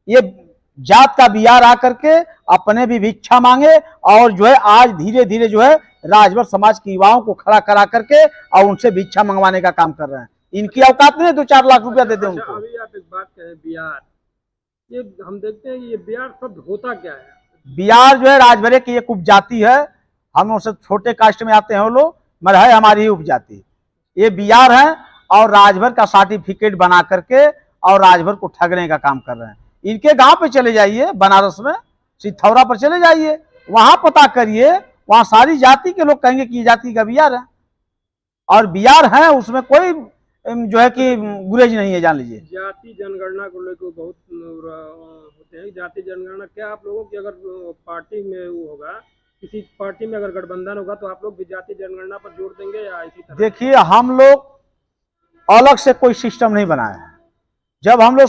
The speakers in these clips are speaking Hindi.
ये जात का बियार आकर के अपने भी भिक्षा मांगे और जो है आज धीरे धीरे जो है राजभर समाज के युवाओं को खड़ा करा करके और उनसे भिक्षा मंगवाने का काम कर रहे हैं। इनकी औकात नहीं 2-4 लाख रुपया दे दे उनको। अभी आप एक बात कहें बिहार, ये हम देखते हैं कि ये बिहार शब्द होता क्या है? बिहार जो है राजभरे की एक उपजाति है, हम उससे छोटे कास्ट में आते हैं वो लोग, मगर है हमारी ही उपजाति। ये बिहार है और राजभर का सर्टिफिकेट बना करके और राजभर को ठगने का काम कर रहे हैं। इनके गांव पे चले जाइए, बनारस में सिथौरा पर चले जाइए, वहां पता करिए, वहां सारी जाति के लोग कहेंगे कि जाति का बिहार है और बिहार है, उसमें कोई जो है कि गुरेज नहीं है। जान लीजिए जाति जनगणना को लेकर बहुत होते हैं। जाति जनगणना क्या आप लोगों की अगर पार्टी में वो होगा, किसी पार्टी में अगर गठबंधन होगा तो आप लोग भी जाति जनगणना पर जोर देंगे या इसी तरह? देखिए हम लोग अलग से कोई सिस्टम नहीं बनाए हैं। जब हम लोग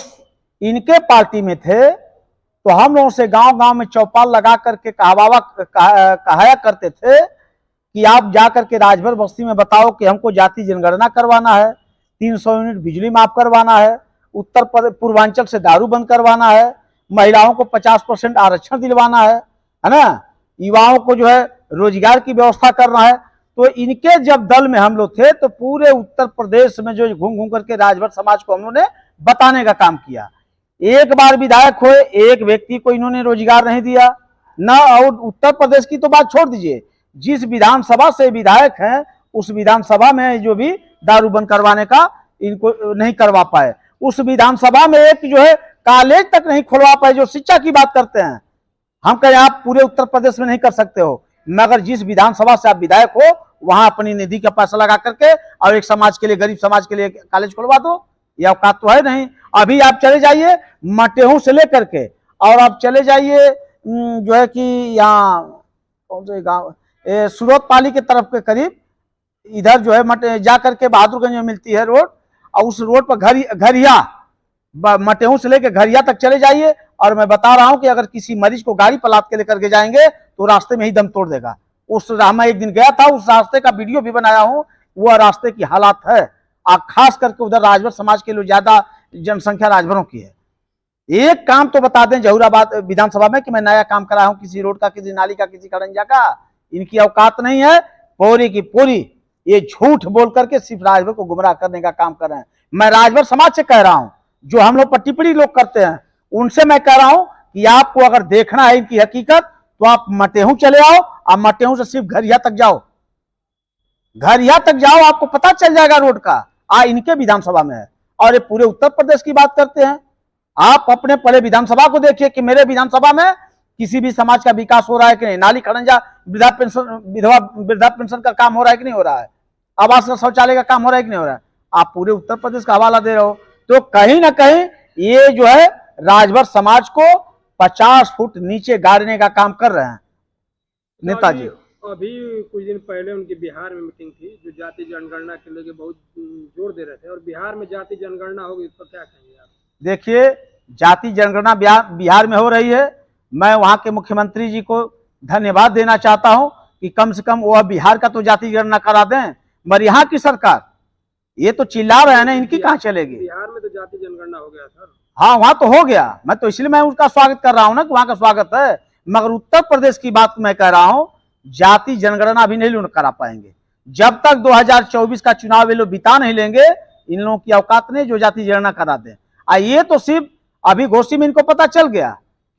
इनके पार्टी में थे तो हम लोगों से गांव गांव में चौपाल लगा करके कहाया करते थे कि आप जा करके राजभर बस्ती में बताओ कि हमको जाति जनगणना करवाना है, 300 यूनिट बिजली माफ करवाना है, उत्तर पूर्वांचल से दारू बंद करवाना है, महिलाओं को 50% आरक्षण दिलवाना है ना, युवाओं को जो है रोजगार की व्यवस्था करना है। तो इनके जब दल में हम लोग थे तो पूरे उत्तर प्रदेश में जो घूम घूम करके राजभर समाज को हम लोगों ने बताने का काम किया। एक बार विधायक हुए, एक व्यक्ति को इन्होंने रोजगार नहीं दिया ना। और उत्तर प्रदेश की तो बात छोड़ दीजिए, जिस विधानसभा से विधायक हैं उस विधानसभा में जो भी दारू बंद करवाने का इनको नहीं करवा पाए। उस विधानसभा में एक जो है कॉलेज तक नहीं खुलवा पाए, जो शिक्षा की बात करते हैं। हम कहें आप पूरे उत्तर प्रदेश में नहीं कर सकते हो, मगर जिस विधानसभा से आप विधायक हो वहां अपनी निधि का पैसा लगा करके और एक समाज के लिए, गरीब समाज के लिए कॉलेज खुलवा दो, यह औकात तो है नहीं। अभी आप चले जाइए मटेहू से लेकर के और आप चले जाइए जो है कि यहाँ कौन से गांव, सूरत पाली के तरफ के करीब, इधर जो है जा करके बहादुरगंज में मिलती है रोड, और उस रोड पर घरिया, मटेहू से लेकर घरिया तक चले जाइए और मैं बता रहा हूं कि अगर किसी मरीज को गाड़ी पर लाद के लेकर के जाएंगे तो रास्ते में ही दम तोड़ देगा। उस मैं एक दिन गया था, उस रास्ते का वीडियो भी बनाया हूं, वह रास्ते की हालात है। खास करके उधर राजभर समाज के लोग ज्यादा जनसंख्या राजभरों की है। एक काम तो बता दें जहूराबाद विधानसभा में कि मैं नया काम कराया हूं किसी रोड का, किसी नाली का, किसी खड़ंजा का, इनकी औकात नहीं है। पूरी की पूरी ये झूठ बोल करके सिर्फ राजभर को गुमराह करने का काम कर रहे हैं। मैं राजभर समाज से कह रहा हूं, जो हम लोग पर टिप्पणी लोग करते हैं उनसे मैं कह रहा हूं कि आपको अगर देखना है इनकी हकीकत तो आप मटेहू चले आओ, आप मटेहू से सिर्फ घरिया तक जाओ, घरिया तक जाओ, आपको पता चल जाएगा रोड का। इनके विधानसभा में है और ये पूरे उत्तर प्रदेश की बात करते हैं। आप अपने पहले विधानसभा को देखिए कि मेरे विधानसभा में किसी भी समाज का विकास हो रहा है कि नहीं, नाली खड़ंजा, वृद्धा पेंशन का काम हो रहा है कि नहीं हो रहा है, आवास का शौचालय का काम हो रहा है कि नहीं हो रहा है। आप पूरे उत्तर प्रदेश का हवाला दे रहे हो। तो कहीं ना कहीं ये जो है राजभर समाज को 50 फुट नीचे गाड़ने का काम कर रहे हैं नेताजी। अभी कुछ दिन पहले उनकी बिहार में मीटिंग थी जो जाति जनगणना के लेके बहुत जोर दे रहे थे, और बिहार में जाति जनगणना होगी, इस पर क्या कहेंगे आप? देखिए जाति जनगणना बिहार में हो रही है, मैं वहां के मुख्यमंत्री जी को धन्यवाद देना चाहता हूं कि कम से कम वह बिहार का तो जाति जनगणना करा दें, मगर यहाँ की सरकार ये तो चिल्ला रहे हैं ना, इनकी कहाँ चलेगी। बिहार में तो जाति जनगणना हो गया सर। हाँ वहां तो हो गया, मैं तो इसलिए मैं उसका स्वागत कर रहा हूं ना कि वहां का स्वागत है, मगर उत्तर प्रदेश की बात मैं कह रहा हूं, जाति जनगणना अभी नहीं करा पाएंगे जब तक 2024 का चुनाव ये लोग बिता नहीं लेंगे। इन लोगों की औकात नहीं जो जाति जनगणना करा दे। ये तो सिर्फ अभी घोसी में इनको पता चल गया,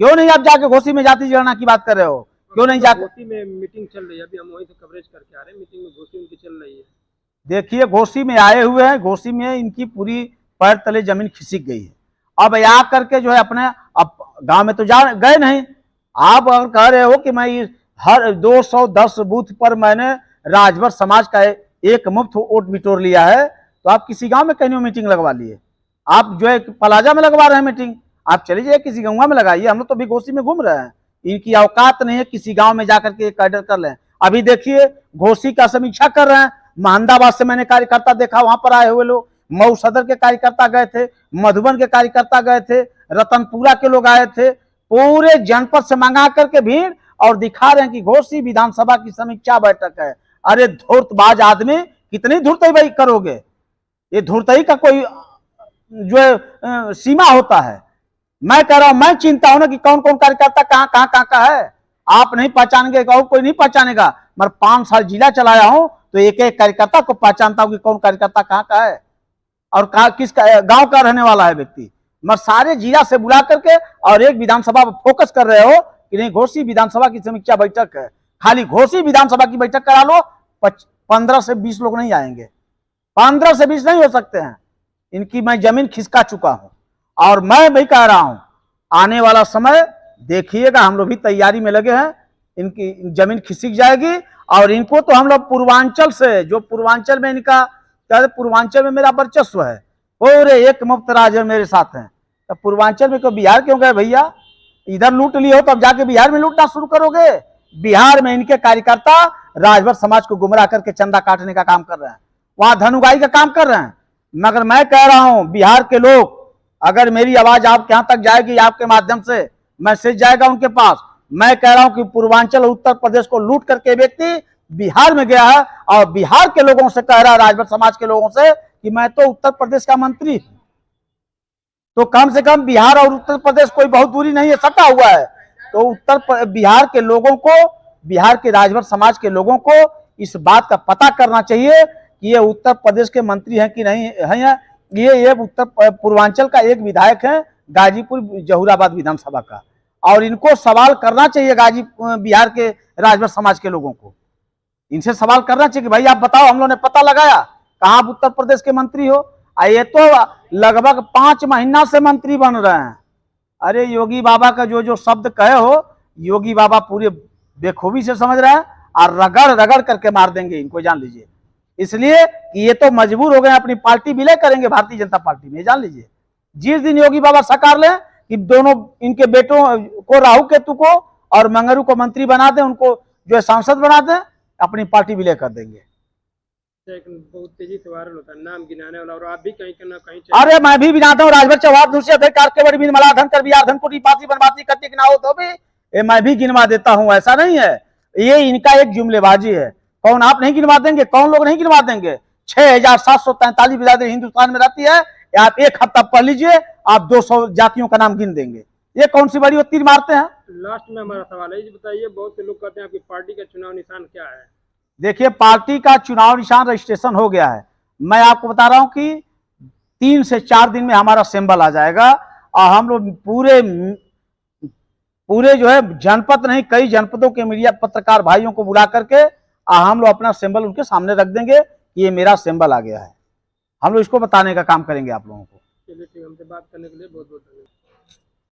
क्यों नहीं आप जाके घोसी में जाति जनगणना की बात कर रहे हो, क्यों नहीं जाके? घोसी में मीटिंग चल रही है, अभी हम वहीं से कवरेज करके आ रहे हैं, मीटिंग में घोसी उनकी चल रही है। देखिए घोसी में आए हुए हैं, घोसी में इनकी पूरी पैर तले जमीन खिसक गई है। अब आ करके जो है अपने, अब गांव में तो जा गए नहीं, आप अगर कह रहे हो कि मैं हर 210 बूथ पर मैंने राजभर समाज का एक मुफ्त वोट बिटोर लिया है, तो आप किसी गांव में कहीं मीटिंग लगवा लिए, आप जो है प्लाजा में लगवा रहे हैं मीटिंग, आप चले जाइए किसी गांव में लगाइए। हम लोग तो भी घोसी में घूम रहे हैं, इनकी औकात नहीं है किसी गांव में जाकर के कैडर कर लें। अभी देखिए घोसी का समीक्षा कर रहे हैं, महमदाबाद से मैंने कार्यकर्ता देखा, वहां पर आए हुए लोग, मऊ सदर के कार्यकर्ता गए थे, मधुबन के कार्यकर्ता गए थे, रतनपुरा के लोग आए थे, पूरे जनपद से मंगा करके भीड़, और दिखा रहे हैं कि घोसी विधानसभा की समीक्षा बैठक है। अरे धूर्तबाज आदमी, कितनी धूर्तई भाई करोगे, ये धूर्तई का कोई जो है सीमा होता है। मैं कह रहा हूं, मैं चिंता हूं ना कि कौन कौन कार्यकर्ता कहां का है। आप नहीं पहचानेंगे और कोई नहीं पहचानेगा, मैं 5 साल जिला चलाया हूं तो एक एक कार्यकर्ता को पहचानता हूं कि कौन कार्यकर्ता कहां का है और किस गांव का रहने वाला है व्यक्ति। मैं सारे जिला से बुला करके और एक विधानसभा पर फोकस कर रहे हो कि नहीं, घोसी विधानसभा की समीक्षा बैठक है, खाली घोसी विधानसभा की बैठक करा लो, 15 से 20 लोग नहीं आएंगे, 15 से 20 नहीं हो सकते हैं। इनकी मैं जमीन खिसका चुका हूं और मैं भी कह रहा हूं आने वाला समय देखिएगा, हम लोग भी तैयारी में लगे हैं, इनकी जमीन खिसक जाएगी। और इनको तो हम लोग पूर्वांचल से, जो पूर्वांचल में इनका, पूर्वांचल में मेरा वर्चस्व है, पूरे एक मुफ्त राज्य मेरे साथ हैं, तो पूर्वांचल में क्यों, बिहार क्यों गए भैया? इधर लूट लिए हो तब जाके बिहार में लूटना शुरू करोगे। बिहार में इनके कार्यकर्ता राजभर समाज को गुमराह करके चंदा काटने का काम कर रहे हैं, वहां धनुगाई का काम कर रहे हैं। मगर मैं कह रहा हूं बिहार के लोग, अगर मेरी आवाज आपके यहां तक जाएगी, आपके माध्यम से मैसेज जाएगा उनके पास, मैं कह रहा हूं कि पूर्वांचल और उत्तर प्रदेश को लूट करके व्यक्ति बिहार में गया है और बिहार के लोगों से कह रहा है, राजभर समाज के लोगों से, कि मैं तो उत्तर प्रदेश का मंत्री हूं। तो कम से कम बिहार और उत्तर प्रदेश कोई बहुत दूरी नहीं है, सटा हुआ है। तो बिहार के लोगों को, बिहार के राजभर समाज के लोगों को इस बात का पता करना चाहिए कि ये उत्तर प्रदेश के मंत्री हैं कि नहीं है। ये उत्तर पूर्वांचल का एक विधायक है, गाजीपुर जहूराबाद विधानसभा का, और इनको सवाल करना चाहिए, बिहार के राजभर समाज के लोगों को इनसे सवाल करना चाहिए कि भाई आप बताओ, हम लोगों ने पता लगाया कहां आप उत्तर प्रदेश के मंत्री हो। ये तो लगभग 5 महीना से मंत्री बन रहे हैं। अरे योगी बाबा का जो जो शब्द कहे हो, योगी बाबा पूरे बेखूबी से समझ रहे हैं और रगड़ रगड़ करके मार देंगे इनको, जान लीजिए। इसलिए कि ये तो मजबूर हो गए, अपनी पार्टी विलय करेंगे भारतीय जनता पार्टी में, जान लीजिए। जिस दिन योगी बाबा साकार लें कि दोनों इनके बेटों को, राहु केतु को और मंगरू को मंत्री बना दें, उनको जो है सांसद बना दें, अपनी पार्टी विलय कर देंगे। बहुत तेजी से वायरल होता है नाम गिनाने वाला, और आप भी कहीं ना कहीं। अरे मैं भी गिनाता हूँ, राजभर चौहान दूसरे कार्य बिन मलाधन कर बिहार धन कुटी पाती बनवाती करती गिनाओ तो भी ये मैं भी गिनवा देता हूँ, ऐसा नहीं है। ये इनका एक जुमलेबाजी है। कौन आप नहीं गिनवा देंगे? कौन लोग नहीं गिनवा देंगे? 6,743 बिरादरी हिंदुस्तान में रहती है। आप एक हफ्ता पढ़ लीजिए, आप 200 जातियों का नाम गिन देंगे। ये कौन सी बड़ी तीर मारते हैं? लास्ट में हमारा सवाल है, बताइए, बहुत से लोग कहते हैं आपकी पार्टी का चुनाव निशान क्या है? देखिए, पार्टी का चुनाव निशान रजिस्ट्रेशन हो गया है। मैं आपको बता रहा हूं कि 3 से 4 दिन में हमारा सिंबल आ जाएगा और हम लोग पूरे जो है जनपद नहीं, कई जनपदों के मीडिया पत्रकार भाइयों को बुला करके हम लोग अपना सिंबल उनके सामने रख देंगे कि ये मेरा सिंबल आ गया है। हम लोग इसको बताने का काम करेंगे आप लोगों को। चलिए ठीक, हमसे बात करने के लिए बहुत बहुत धन्यवाद।